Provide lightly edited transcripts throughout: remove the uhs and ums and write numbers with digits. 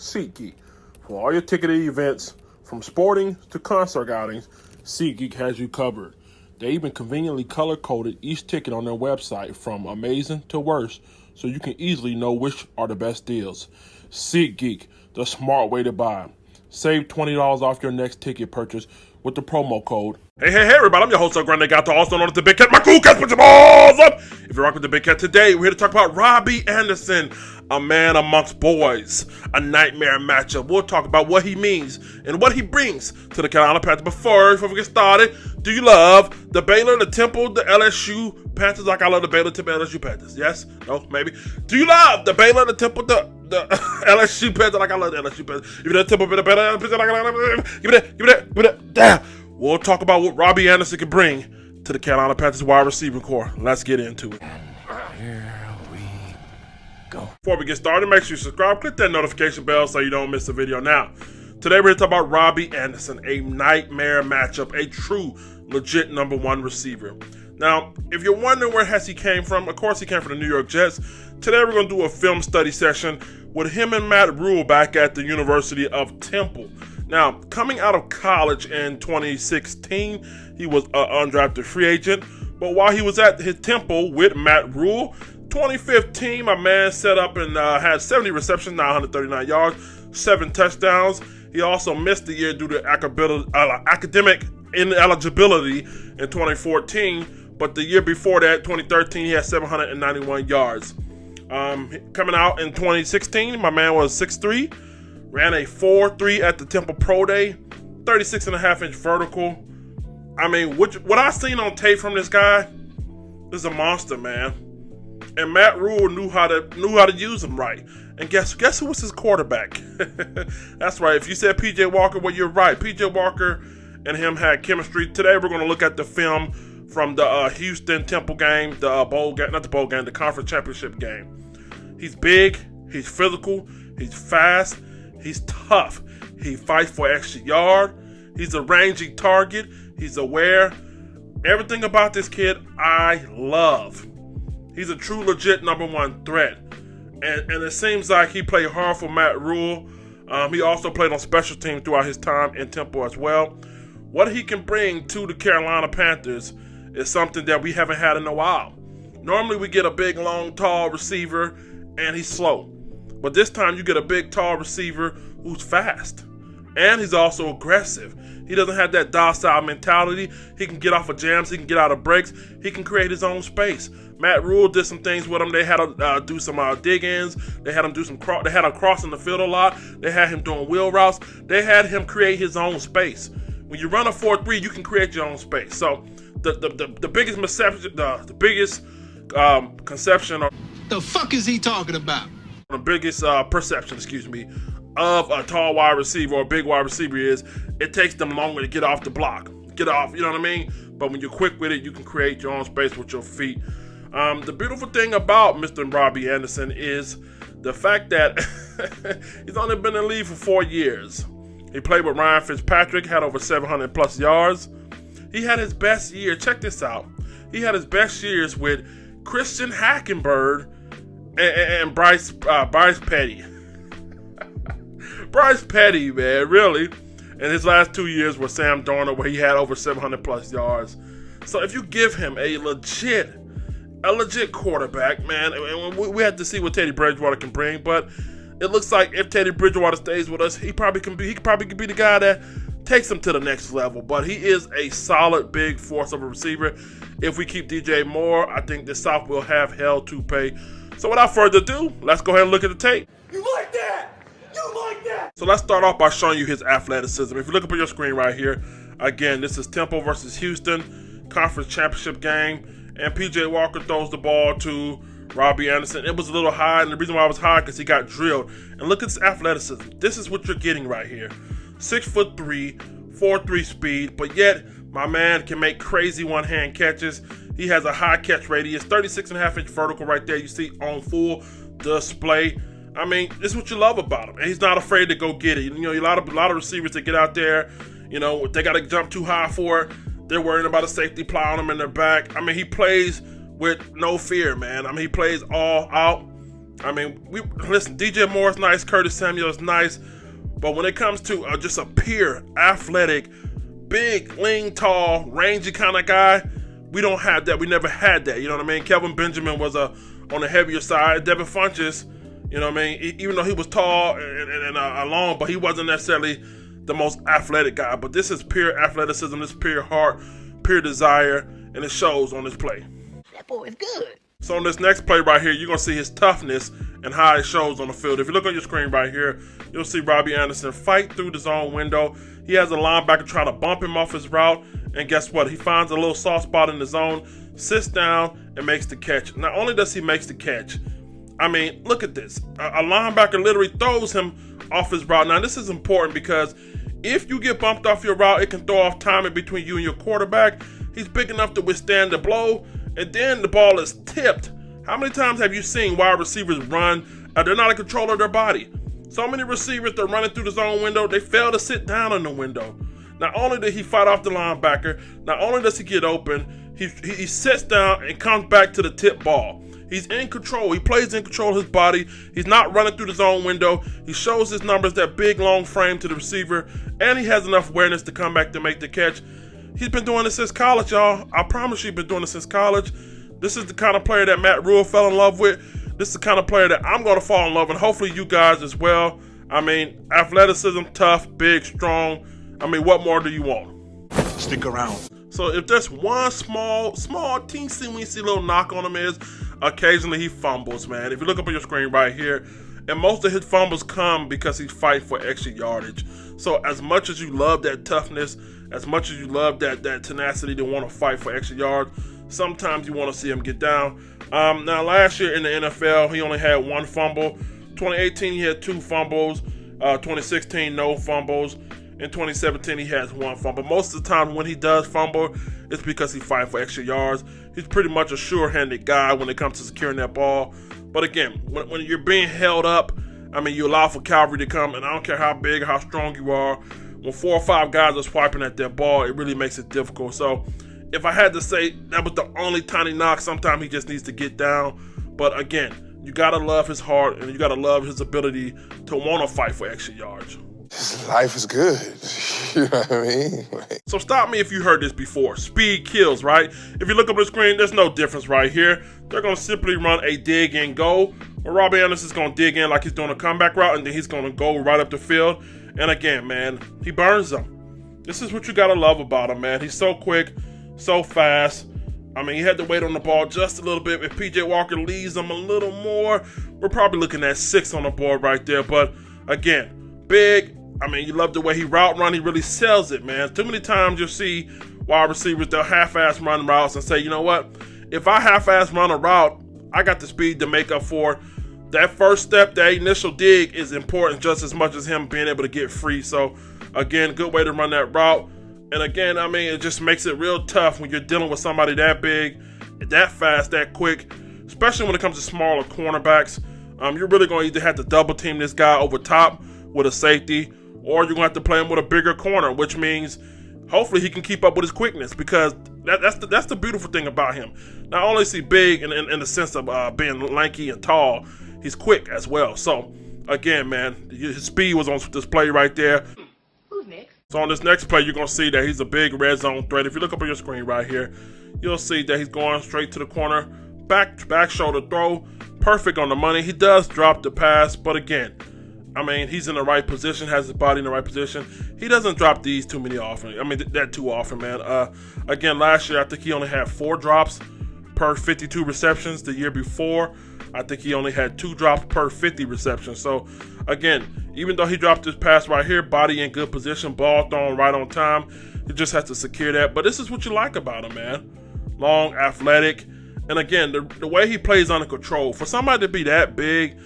SeatGeek. For all your ticketed events, from sporting to concert outings, SeatGeek has you covered. They even conveniently color-coded each ticket on their website from amazing to worst, so you can easily know which are the best deals. SeatGeek, the smart way to buy. Save $20 off your next ticket purchase with the promo code. Hey, everybody, I'm your host, Grande Gato, also known as the Big Cat. My cool cats, put your balls up! If you're rocking with the Big Cat today, we're here to talk about Robby Anderson, a man amongst boys, a nightmare matchup. We'll talk about what he means and what he brings to the Carolina Panthers. Before we get started, do you love the Baylor, the Temple, the LSU Panthers like I love the Baylor, Temple, LSU Panthers? Yes? No? Maybe? Do you love the Baylor, the Temple, the LSU Panthers like I love the LSU Panthers? Give me that Temple, give me that. Damn. We'll talk about what Robby Anderson can bring to the Carolina Panthers wide receiver core. Let's get into it. Here we go. Before we get started, make sure you subscribe, click that notification bell so you don't miss a video. Now, today we're going to talk about Robby Anderson, a nightmare matchup, a true, legit number one receiver. Now, if you're wondering where he came from, of course he came from the New York Jets. Today we're going to do a film study session with him and Matt Rhule back at the University of Temple. Now, coming out of college in 2016, he was an undrafted free agent. But while he was at his Temple with Matt Rhule, 2015, my man set up and had 70 receptions, 939 yards, 7 touchdowns. He also missed the year due to academic ineligibility in 2014. But the year before that, 2013, he had 791 yards. Coming out in 2016, my man was 6'3", ran a 4.3 at the Temple Pro Day, 36.5-inch vertical. I mean, what I seen on tape from this guy is a monster, man. And Matt Rhule knew how to use him right. And guess who was his quarterback? That's right. If you said P.J. Walker, well, you're right. P.J. Walker and him had chemistry. Today we're going to look at the film from the Houston Temple game, the bowl game, not the bowl game, the conference championship game. He's big. He's physical. He's fast. He's tough. He fights for extra yard. He's a rangy target. He's aware. Everything about this kid I love. He's a true, legit number one threat. And it seems like he played hard for Matt Rhule. He also played on special teams throughout his time in Temple as well. What he can bring to the Carolina Panthers is something that we haven't had in a while. Normally we get a big, long, tall receiver and he's slow. But this time you get a big, tall receiver who's fast. And he's also aggressive. He doesn't have that docile mentality. He can get off of jams. He can get out of breaks. He can create his own space. Matt Rhule did some things with him. They had to do some dig-ins. They had him do some they had him crossing the field a lot. They had him doing wheel routes. They had him create his own space. When you run a 4-3, you can create your own space. So the biggest conception, the biggest conception, or The fuck is he talking about? the biggest perception, of a tall wide receiver or a big wide receiver is it takes them longer to get off the block. Get off, you know what I mean? But when you're quick with it, you can create your own space with your feet. The beautiful thing about Mr. Robby Anderson is the fact that he's only been in the league for 4 years. He played with Ryan Fitzpatrick, had over 700 plus yards. He had his best year. Check this out. He had his best years with Christian Hackenberg and Bryce Petty. Bryce Petty, man, really. And his last 2 years were Sam Darnold, where he had over 700 plus yards. So if you give him a legit quarterback, man, and we have to see what Teddy Bridgewater can bring, but it looks like if Teddy Bridgewater stays with us, he probably could be the guy that takes him to the next level. But he is a solid, big force of a receiver. If we keep DJ Moore, I think the South will have hell to pay. So without further ado, let's go ahead and look at the tape. You like that? You like that? So let's start off by showing you his athleticism. If you look up on your screen right here, again, this is Temple versus Houston, conference championship game, and P.J. Walker throws the ball to Robby Anderson. It was a little high, and the reason why it was high because he got drilled. And look at his athleticism. This is what you're getting right here. 6'3", 4.3 speed, but yet my man can make crazy one-hand catches. He has a high catch radius, 36.5-inch vertical right there. You see on full display. I mean, this is what you love about him. And he's not afraid to go get it. You know, a lot of receivers that get out there, you know, they got to jump too high for it. They're worrying about a safety plowing them in their back. I mean, he plays with no fear, man. I mean, he plays all out. I mean, listen, DJ Moore's nice, Curtis Samuel's nice, but when it comes to just a pure, athletic, big, lean, tall, rangy kind of guy, we don't have that. We never had that. You know what I mean? Kelvin Benjamin was on the heavier side. Devin Funchess, you know what I mean? Even though he was tall and long, but he wasn't necessarily the most athletic guy. But this is pure athleticism. This is pure heart, pure desire, and it shows on this play. That boy is good. So on this next play right here, you're going to see his toughness and how it shows on the field. If you look on your screen right here, you'll see Robby Anderson fight through the zone window. He has a linebacker trying to bump him off his route. And guess what? He finds a little soft spot in the zone, sits down, and makes the catch. Not only does he make the catch, I mean, look at this. A linebacker literally throws him off his route. Now, this is important because if you get bumped off your route, it can throw off timing between you and your quarterback. He's big enough to withstand the blow, and then the ball is tipped. How many times have you seen wide receivers run? They're not in control of their body. So many receivers, they're running through the zone window, they fail to sit down in the window. Not only did he fight off the linebacker, not only does he get open, he sits down and comes back to the tip ball. He's in control. He plays in control of his body. He's not running through the zone window. He shows his numbers, that big, long frame to the receiver, and he has enough awareness to come back to make the catch. He's been doing this since college, y'all. I promise you, he's been doing this since college. This is the kind of player that Matt Rhule fell in love with. This is the kind of player that I'm going to fall in love with, and hopefully you guys as well. I mean, athleticism, tough, big, strong. I mean, what more do you want? Stick around. So if there's one small, teensy-weensy little knock on him is, occasionally he fumbles, man. If you look up on your screen right here, and most of his fumbles come because he's fighting for extra yardage. So as much as you love that toughness, as much as you love that tenacity to want to fight for extra yards, sometimes you want to see him get down. Now, last year in the NFL, he only had one fumble. 2018, he had 2 fumbles. 2016, no fumbles. In 2017, he has 1 fumble. Most of the time when he does fumble, it's because he's fighting for extra yards. He's pretty much a sure-handed guy when it comes to securing that ball. But again, when you're being held up, I mean, you allow for cavalry to come, and I don't care how big or how strong you are. When 4 or 5 guys are swiping at that ball, it really makes it difficult. So if I had to say that was the only tiny knock, sometimes he just needs to get down. But again, you got to love his heart, and you got to love his ability to want to fight for extra yards. Life is good. You know what I mean? So stop me if you heard this before. Speed kills, right? If you look up the screen, there's no difference right here. They're going to simply run a dig and go. Well, Robby Anderson's going to dig in like he's doing a comeback route, and then he's going to go right up the field. And again, man, he burns them. This is what you got to love about him, man. He's so quick, so fast. I mean, he had to wait on the ball just a little bit. If P.J. Walker leads him a little more, we're probably looking at 6 on the board right there. But again, big. I mean, you love the way he route run. He really sells it, man. Too many times you'll see wide receivers, they'll half-ass run routes and say, you know what? If I half-ass run a route, I got the speed to make up for that first step. That initial dig is important just as much as him being able to get free. So, again, good way to run that route. And again, I mean, it just makes it real tough when you're dealing with somebody that big, that fast, that quick, especially when it comes to smaller cornerbacks. You're really going to either have to double team this guy over top with a safety, or you're going to have to play him with a bigger corner, which means hopefully he can keep up with his quickness, because that's the beautiful thing about him. Not only is he big in the sense of being lanky and tall, he's quick as well. So, again, man, his speed was on display right there. Who's next? So on this next play, you're going to see that he's a big red zone threat. If you look up on your screen right here, you'll see that he's going straight to the corner. Back shoulder throw. Perfect on the money. He does drop the pass, but again, I mean, he's in the right position, has his body in the right position. He doesn't drop these too often, man. Again, last year, I think he only had 4 drops per 52 receptions. The year before, I think he only had 2 drops per 50 receptions. So, again, even though he dropped this pass right here, body in good position, ball thrown right on time, he just has to secure that. But this is what you like about him, man. Long, athletic, and again, the way he plays under control. For somebody to be that big,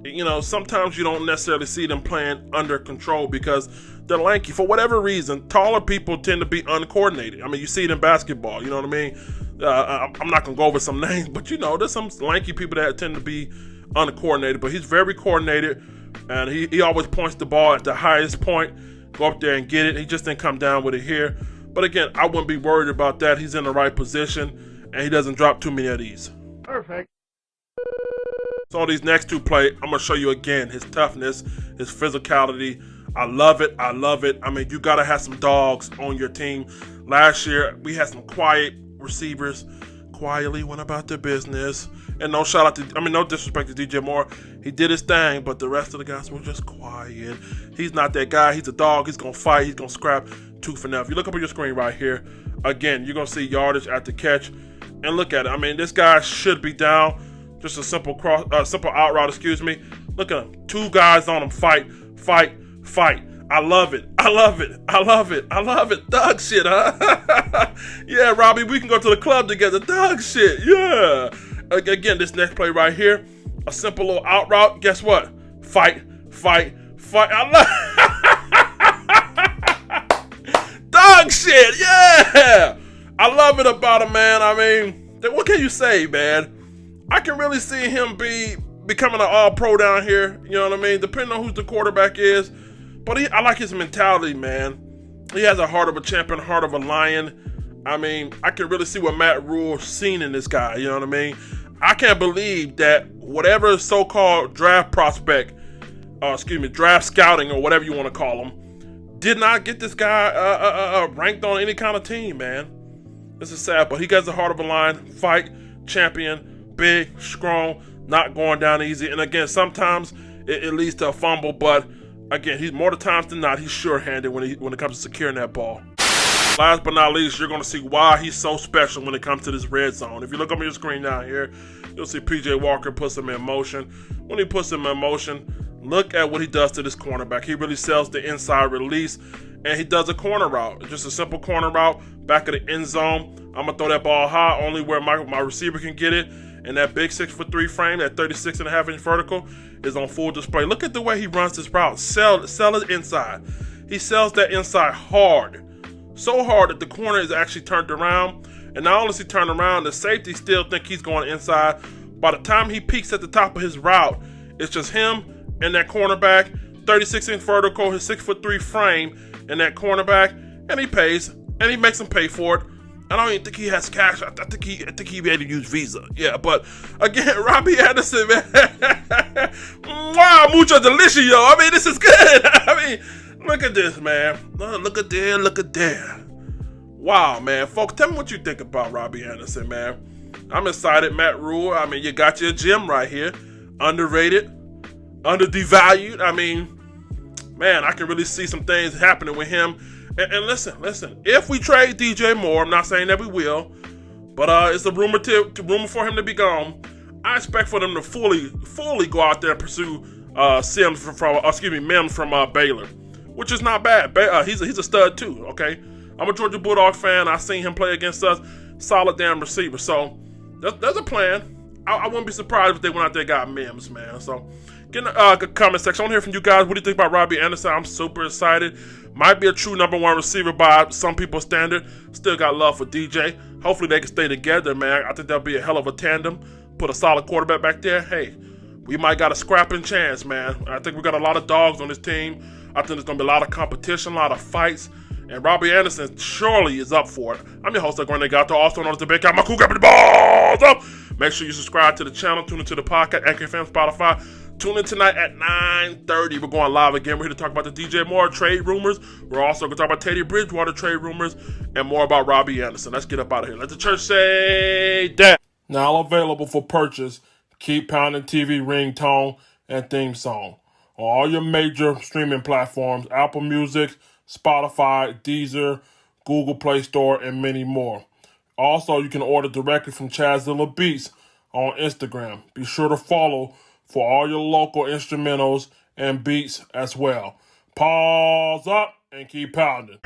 you know, sometimes you don't necessarily see them playing under control because they're lanky. For whatever reason, taller people tend to be uncoordinated. I mean, you see it in basketball, you know what I mean? I'm not going to go over some names, but you know, there's some lanky people that tend to be uncoordinated, but he's very coordinated, and he always points the ball at the highest point, go up there and get it. He just didn't come down with it here. But again, I wouldn't be worried about that. He's in the right position, and he doesn't drop too many of these. Perfect. So on these next two plays, I'm going to show you again his toughness, his physicality. I love it. I love it. I mean, you got to have some dogs on your team. Last year, we had some quiet receivers, quietly went about their business. And no disrespect to DJ Moore. He did his thing, but the rest of the guys were just quiet. He's not that guy. He's a dog. He's going to fight. He's going to scrap tooth and nail. If you look up on your screen right here, again, you're going to see yardage at the catch. And look at it. I mean, this guy should be down. Just a simple out route, excuse me. Look at him. Two guys on him. Fight. I love it. I love it. I love it. I love it. Dog shit, huh? Yeah, Robbie, we can go to the club together. Dog shit. Yeah. Again, this next play right here, a simple little out route. Guess what? Fight. I love dog shit. Yeah. I love it about him, man. I mean, what can you say, man? I can really see him becoming an all-pro down here. You know what I mean? Depending on who the quarterback is. But I like his mentality, man. He has a heart of a champion, heart of a lion. I mean, I can really see what Matt Rhule seen in this guy. You know what I mean? I can't believe that whatever so-called draft prospect, draft scouting or whatever you want to call him, did not get this guy ranked on any kind of team, man. This is sad, but he got the heart of a lion, fight, champion, big, strong, not going down easy. And again, sometimes it leads to a fumble, but again, he's more the times than not, he's sure-handed when it comes to securing that ball. Last but not least, you're going to see why he's so special when it comes to this red zone. If you look up on your screen down here, you'll see P.J. Walker puts him in motion. When he puts him in motion, look at what he does to this cornerback. He really sells the inside release, and he does a corner route. Just a simple corner route, back of the end zone. I'm going to throw that ball high, only where my receiver can get it. And that big 6'3" frame, that 36.5-inch vertical, is on full display. Look at the way he runs this route. Sell it inside. He sells that inside hard. So hard that the corner is actually turned around. And not only is he turned around, the safety still think he's going inside. By the time he peaks at the top of his route, it's just him and that cornerback, 36-inch vertical, his 6'3" frame, and that cornerback, and he pays, and he makes him pay for it. I don't even think he has cash. I think he had to use Visa. Yeah, but again, Robby Anderson, man. Wow, mucho delicioso. I mean, this is good. I mean, look at this, man. Look at there. Wow, man. Folks, tell me what you think about Robby Anderson, man. I'm excited. Matt Rhule, I mean, you got your gem right here. Underrated, undervalued. I mean, man, I can really see some things happening with him. And listen. If we trade DJ Moore, I'm not saying that we will, but it's a rumor for him to be gone. I expect for them to fully go out there and pursue Mims from Baylor, which is not bad. He's a stud too. Okay, I'm a Georgia Bulldog fan. I seen him play against us. Solid damn receiver. So there's a plan. I wouldn't be surprised if they went out there and got Mims, man. So get in the comment section. I want to hear from you guys. What do you think about Robby Anderson? I'm super excited. Might be a true number one receiver by some people's standard. Still got love for DJ. Hopefully they can stay together, man. I think that'll be a hell of a tandem. Put a solid quarterback back there. Hey, we might got a scrapping chance, man. I think we got a lot of dogs on this team. I think there's going to be a lot of competition, a lot of fights. And Robby Anderson surely is up for it. I'm your host, Grenade Gato. Also known as the Big Cat. My cool got the balls up. Make sure you subscribe to the channel. Tune into the podcast, Anchor FM, Spotify. Tune in tonight at 9:30. We're going live again. We're here to talk about the DJ Moore trade rumors. We're also going to talk about Teddy Bridgewater trade rumors and more about Robby Anderson. Let's get up out of here. Let the church say that. Now available for purchase. Keep Pounding TV ringtone and theme song on all your major streaming platforms: Apple Music, Spotify, Deezer, Google Play Store, and many more. Also, you can order directly from Chazilla Beats on Instagram. Be sure to follow for all your local instrumentals and beats as well. Pause up and keep pounding.